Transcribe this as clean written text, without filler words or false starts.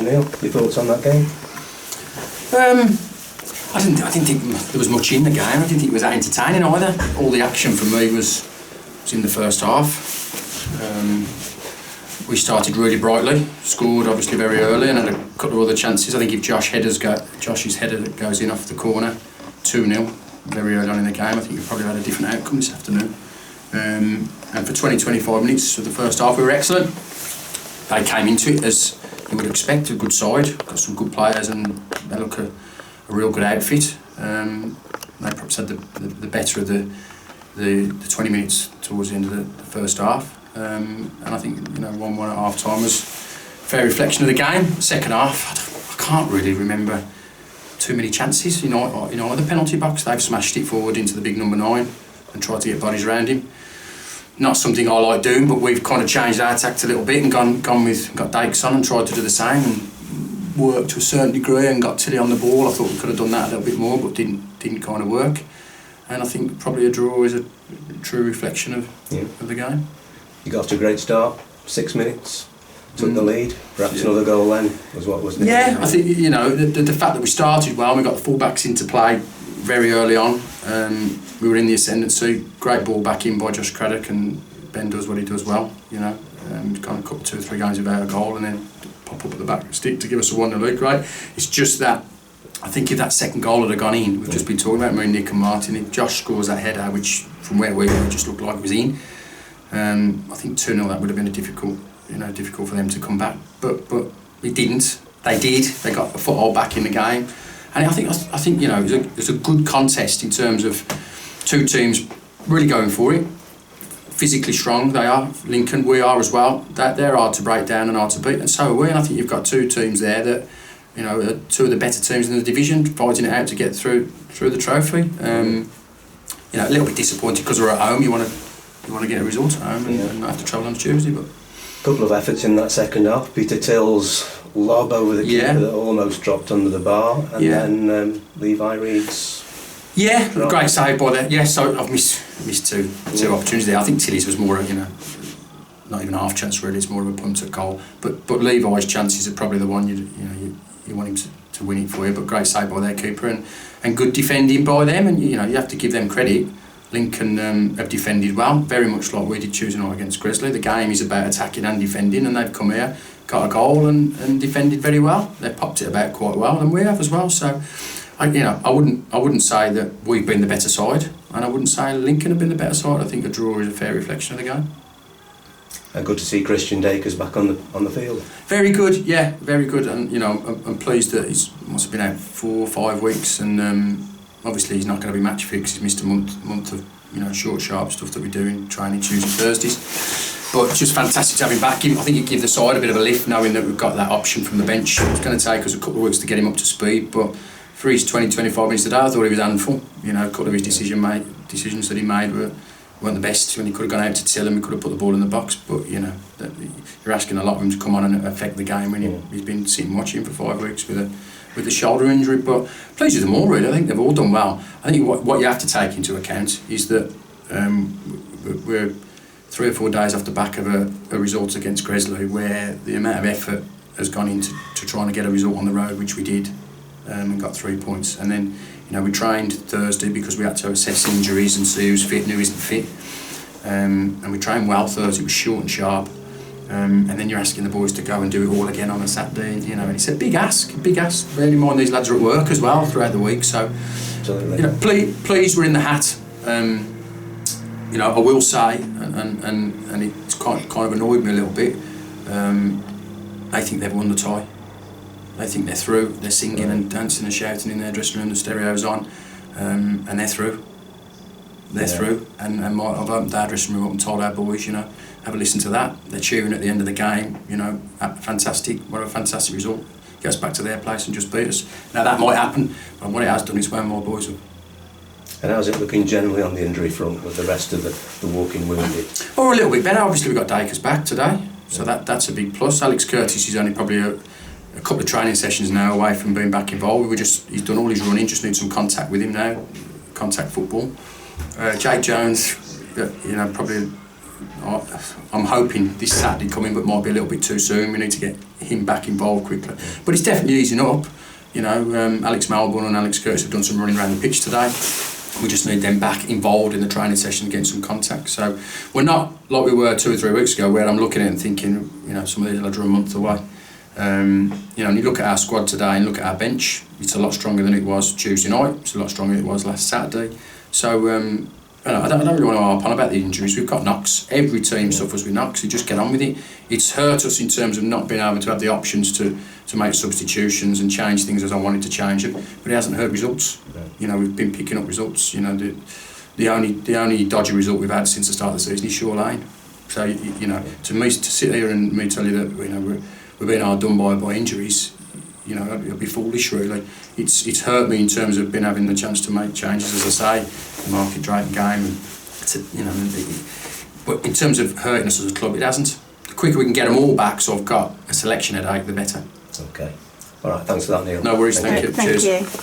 Neil, your thoughts on that game? I didn't think there was much in the game. I didn't think it was that entertaining either. All the action for me was in the first half. We started really brightly, scored obviously very early, and had a couple of other chances. I think if Josh's header goes in off the corner, 2-0 very early on in the game, I think we probably had a different outcome this afternoon. And for 20-25 minutes of the first half, we were excellent. They came into it as you would expect, a good side, got some good players, and they look a real good outfit. They perhaps had the better of the 20 minutes towards the end of the first half. And I think 1-1 at half time was a fair reflection of the game. Second half, I can't really remember too many chances in either penalty box. They've smashed it forward into the big number 9 and tried to get bodies around him. Not something I like doing, but we've kind of changed our tact a little bit and got Dakes on and tried to do the same and worked to a certain degree and got Tilly on the ball. I thought we could have done that a little bit more, but didn't kind of work. And I think probably a draw is a true reflection of the game. You got off to a great start, 6 minutes, took the lead, perhaps another goal then was what was needed. Yeah, I think the fact that we started well, we got the full-backs into play very early on. We were in the ascendancy, great ball back in by Josh Craddock, and Ben does what he does well, kind of cut 2 or 3 games without a goal and then pop up at the back stick to give us a 1-0 lead, great. It's just that, I think if that second goal had gone in, we've just been talking about Nick and Martin, if Josh scores that header, which from where we were just looked like it was in, I think 2-0 that would have been difficult for them to come back, but it didn't. They did. They got a foothold back in the game, and I think it was a good contest in terms of 2 teams really going for it. Physically strong they are. Lincoln, we are as well. They're hard to break down and hard to beat, and so are we. And I think you've got 2 teams there that are 2 of the better teams in the division, fighting it out to get through the trophy. A little bit disappointed because we're at home. You want to get a result at home and not have to travel on Tuesday, but. Couple of efforts in that second half. Peter Till's lob over the keeper that almost dropped under the bar, and then Levi Reed's. Yeah, great save by there. Yeah, so I've missed two opportunities there. I think Tilly's was more, not even a half chance really. It's more of a punt at goal. But Levi's chances are probably the one you want him to win it for you. But great save by their keeper and good defending by them. And you have to give them credit. Lincoln have defended well, very much like we did Tuesday night against Gresley. The game is about attacking and defending, and they've come here, got a goal and defended very well. They've popped it about quite well, and we have as well. So, I wouldn't say that we've been the better side, and I wouldn't say Lincoln have been the better side. I think a draw is a fair reflection of the game. And good to see Christian Dakers back on the field. Very good, yeah, very good, and I'm pleased that he's must have been out 4 or 5 weeks, and. Obviously he's not going to be match fit because he's missed a month of short sharp stuff that we do in training Tuesday Thursdays, but just fantastic to have him back. I think it gives the side a bit of a lift knowing that we've got that option from the bench. It's going to take us a couple of weeks to get him up to speed, but for his 20-25 minutes today I thought he was handful. A couple of his decisions that he made weren't the best. When he could have gone out to Till and we could have put the ball in the box, but you're asking a lot of him to come on and affect the game when he's been sitting watching for 5 weeks with the shoulder injury. But pleased with them all really. I think they've all done well. I think what you have to take into account is that we're 3 or 4 days off the back of a result against Gresley where the amount of effort has gone into trying to get a result on the road, which we did, and got 3 points. And then we trained Thursday because we had to assess injuries and see who's fit and who isn't fit, and we trained well Thursday. It was short and sharp. And then you're asking the boys to go and do it all again on a Saturday, and it's a big ask. Bear in mind these lads are at work as well throughout the week, so please we're in the hat. I will say, and it's kind of annoyed me a little bit. I think they've won the tie. They think they're through. They're singing and dancing and shouting in their dressing room. The stereo's on, and they're through. They're through, and I've opened our dressing room up and told our boys, have a listen to that. They're cheering at the end of the game, fantastic, what a fantastic result. Get us back to their place and just beat us. Now that might happen, but what it has done is wound more boys up. And how's it looking generally on the injury front with the rest of the walking wounded? Well, we're a little bit better. Obviously we've got Dakers back today, so that's a big plus. Alex Curtis is only probably a couple of training sessions now away from being back involved. He's done all his running, just need some contact with him now, contact football. Jake Jones, probably I'm hoping this Saturday coming, but might be a little bit too soon. We need to get him back involved quickly. But it's definitely easing up. You know, Alex Melbourne and Alex Curtis have done some running around the pitch today. We just need them back involved in the training session, getting some contact. So we're not like we were 2 or 3 weeks ago, where I'm looking at it and thinking, you know, some of these lads are a month away. You know, and you look at our squad today and look at our bench, it's a lot stronger than it was Tuesday night, it's a lot stronger than it was last Saturday. So, you know, I don't really want to harp on about the injuries. We've got knocks. Every team suffers with knocks. You just get on with it. It's hurt us in terms of not being able to have the options to make substitutions and change things as I wanted to change them. But it hasn't hurt results. You know, we've been picking up results. You know, the only dodgy result we've had since the start of the season is Shore Lane. So, you know, to sit here and me tell you that, you know, we're being hard done by injuries, you know, it'd be foolish really. It's hurt me in terms of being having the chance to make changes, as I say, the market driving game, and you know. But in terms of hurting us as a club, it hasn't. The quicker we can get them all back, so I've got a selection headache, the better. Okay. All right. Thanks for that, Neil. No worries. Thank you. Thank Cheers. you.